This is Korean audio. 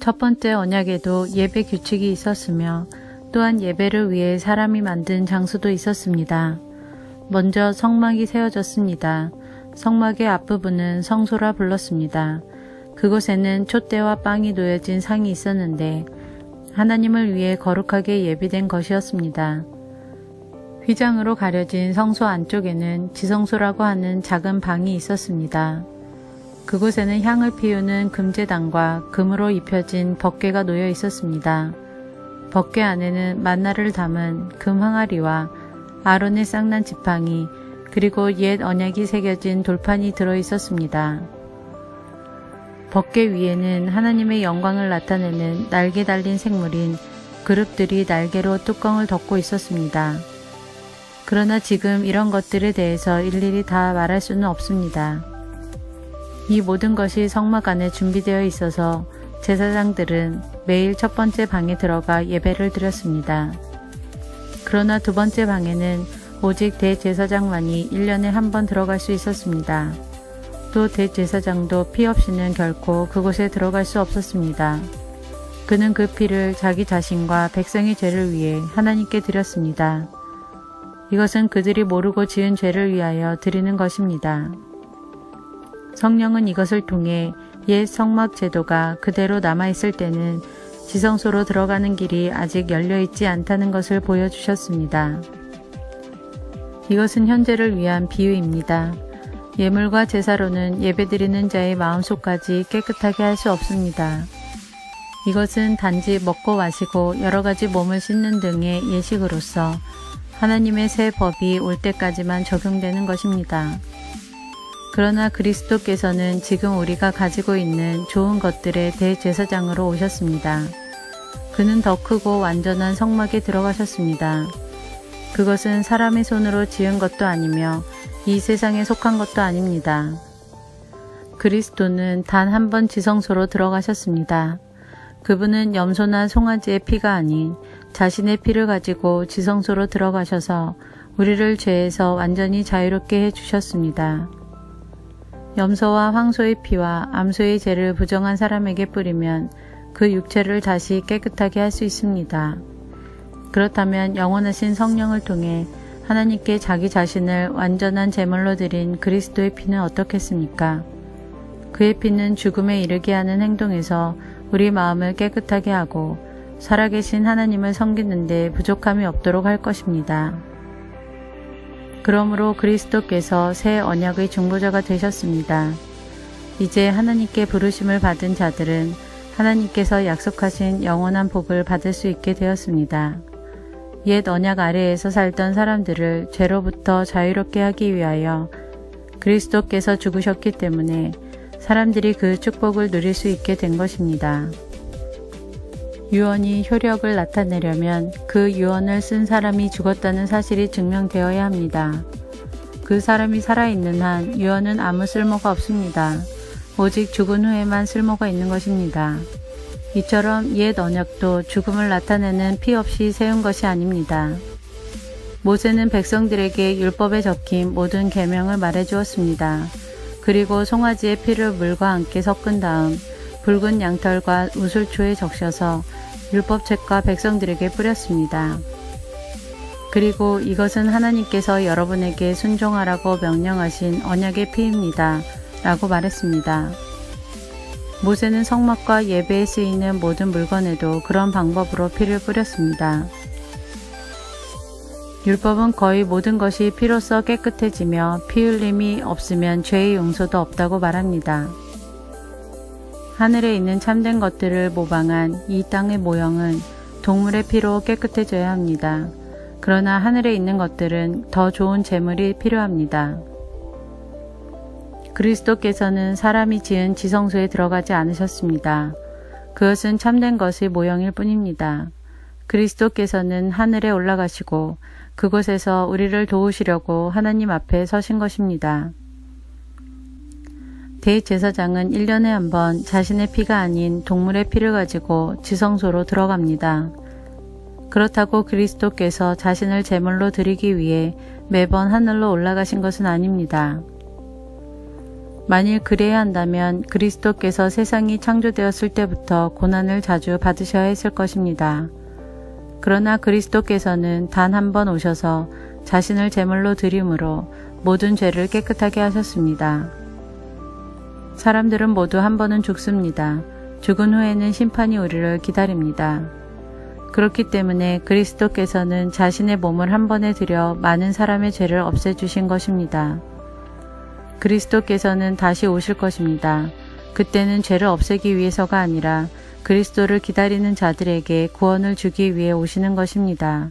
첫 번째 언약에도 예배 규칙이 있었으며 또한 예배를 위해 사람이 만든 장소도 있었습니다. 먼저 성막이 세워졌습니다. 성막의 앞부분은 성소라 불렀습니다. 그곳에는 촛대와 빵이 놓여진 상이 있었는데 하나님을 위해 거룩하게 예비된 것이었습니다. 휘장으로 가려진 성소 안쪽에는 지성소라고 하는 작은 방이 있었습니다. 그곳에는 향을 피우는 금제단과 금으로 입혀진 법궤가 놓여 있었습니다. 법궤 안에는 만나를 담은 금 항아리와 아론의 쌍난 지팡이 그리고 옛 언약이 새겨진 돌판이 들어 있었습니다. 법궤 위에는 하나님의 영광을 나타내는 날개 달린 생물인 그룹들이 날개로 뚜껑을 덮고 있었습니다. 그러나 지금 이런 것들에 대해서 일일이 다 말할 수는 없습니다. 이 모든 것이 성막 안에 준비되어 있어서 제사장들은 매일 첫 번째 방에 들어가 예배를 드렸습니다. 그러나 두 번째 방에는 오직 대제사장만이 1년에 한 번 들어갈 수 있었습니다. 또 대제사장도 피 없이는 결코 그곳에 들어갈 수 없었습니다. 그는 그 피를 자기 자신과 백성의 죄를 위해 하나님께 드렸습니다. 이것은 그들이 모르고 지은 죄를 위하여 드리는 것입니다. 성령은 이것을 통해 옛 성막 제도가 그대로 남아있을 때는 지성소로 들어가는 길이 아직 열려있지 않다는 것을 보여주셨습니다. 이것은 현재를 위한 비유입니다. 예물과 제사로는 예배드리는 자의 마음속까지 깨끗하게 할 수 없습니다. 이것은 단지 먹고 마시고 여러가지 몸을 씻는 등의 예식으로서 하나님의 새 법이 올 때까지만 적용되는 것입니다. 그러나 그리스도께서는 지금 우리가 가지고 있는 좋은 것들의 대제사장으로 오셨습니다. 그는 더 크고 완전한 성막에 들어가셨습니다. 그것은 사람의 손으로 지은 것도 아니며 이 세상에 속한 것도 아닙니다. 그리스도는 단 한 번 지성소로 들어가셨습니다. 그분은 염소나 송아지의 피가 아닌 자신의 피를 가지고 지성소로 들어가셔서 우리를 죄에서 완전히 자유롭게 해주셨습니다. 염소와 황소의 피와 암소의 죄를 부정한 사람에게 뿌리면 그 육체를 다시 깨끗하게 할 수 있습니다. 그렇다면 영원하신 성령을 통해 하나님께 자기 자신을 완전한 제물로 드린 그리스도의 피는 어떻겠습니까? 그의 피는 죽음에 이르게 하는 행동에서 우리 마음을 깨끗하게 하고 살아계신 하나님을 섬기는 데 부족함이 없도록 할 것입니다. 그러므로 그리스도께서 새 언약의 중보자가 되셨습니다. 이제 하나님께 부르심을 받은 자들은 하나님께서 약속하신 영원한 복을 받을 수 있게 되었습니다. 옛 언약 아래에서 살던 사람들을 죄로부터 자유롭게 하기 위하여 그리스도께서 죽으셨기 때문에 사람들이 그 축복을 누릴 수 있게 된 것입니다. 유언이 효력을 나타내려면 그 유언을 쓴 사람이 죽었다는 사실이 증명되어야 합니다. 그 사람이 살아있는 한 유언은 아무 쓸모가 없습니다. 오직 죽은 후에만 쓸모가 있는 것입니다. 이처럼 옛 언약도 죽음을 나타내는 피 없이 세운 것이 아닙니다. 모세는 백성들에게 율법에 적힌 모든 계명을 말해주었습니다. 그리고 송아지의 피를 물과 함께 섞은 다음 붉은 양털과 우슬초에 적셔서 율법책과 백성들에게 뿌렸습니다. 그리고 이것은 하나님께서 여러분에게 순종하라고 명령하신 언약의 피입니다. 라고 말했습니다. 모세는 성막과 예배에 쓰이는 모든 물건에도 그런 방법으로 피를 뿌렸습니다. 율법은 거의 모든 것이 피로써 깨끗해지며 피 흘림이 없으면 죄의 용서도 없다고 말합니다. 하늘에 있는 참된 것들을 모방한 이 땅의 모형은 동물의 피로 깨끗해져야 합니다. 그러나 하늘에 있는 것들은 더 좋은 제물이 필요합니다. 그리스도께서는 사람이 지은 지성소에 들어가지 않으셨습니다. 그것은 참된 것의 모형일 뿐입니다. 그리스도께서는 하늘에 올라가시고 그곳에서 우리를 도우시려고 하나님 앞에 서신 것입니다. 대제사장은 1년에 한 번 자신의 피가 아닌 동물의 피를 가지고 지성소로 들어갑니다. 그렇다고 그리스도께서 자신을 제물로 드리기 위해 매번 하늘로 올라가신 것은 아닙니다. 만일 그래야 한다면 그리스도께서 세상이 창조되었을 때부터 고난을 자주 받으셔야 했을 것입니다. 그러나 그리스도께서는 단 한 번 오셔서 자신을 제물로 드림으로 모든 죄를 깨끗하게 하셨습니다. 사람들은 모두 한 번은 죽습니다. 죽은 후에는 심판이 우리를 기다립니다. 그렇기 때문에 그리스도께서는 자신의 몸을 한 번에 들여 많은 사람의 죄를 없애주신 것입니다. 그리스도께서는 다시 오실 것입니다. 그때는 죄를 없애기 위해서가 아니라 그리스도를 기다리는 자들에게 구원을 주기 위해 오시는 것입니다.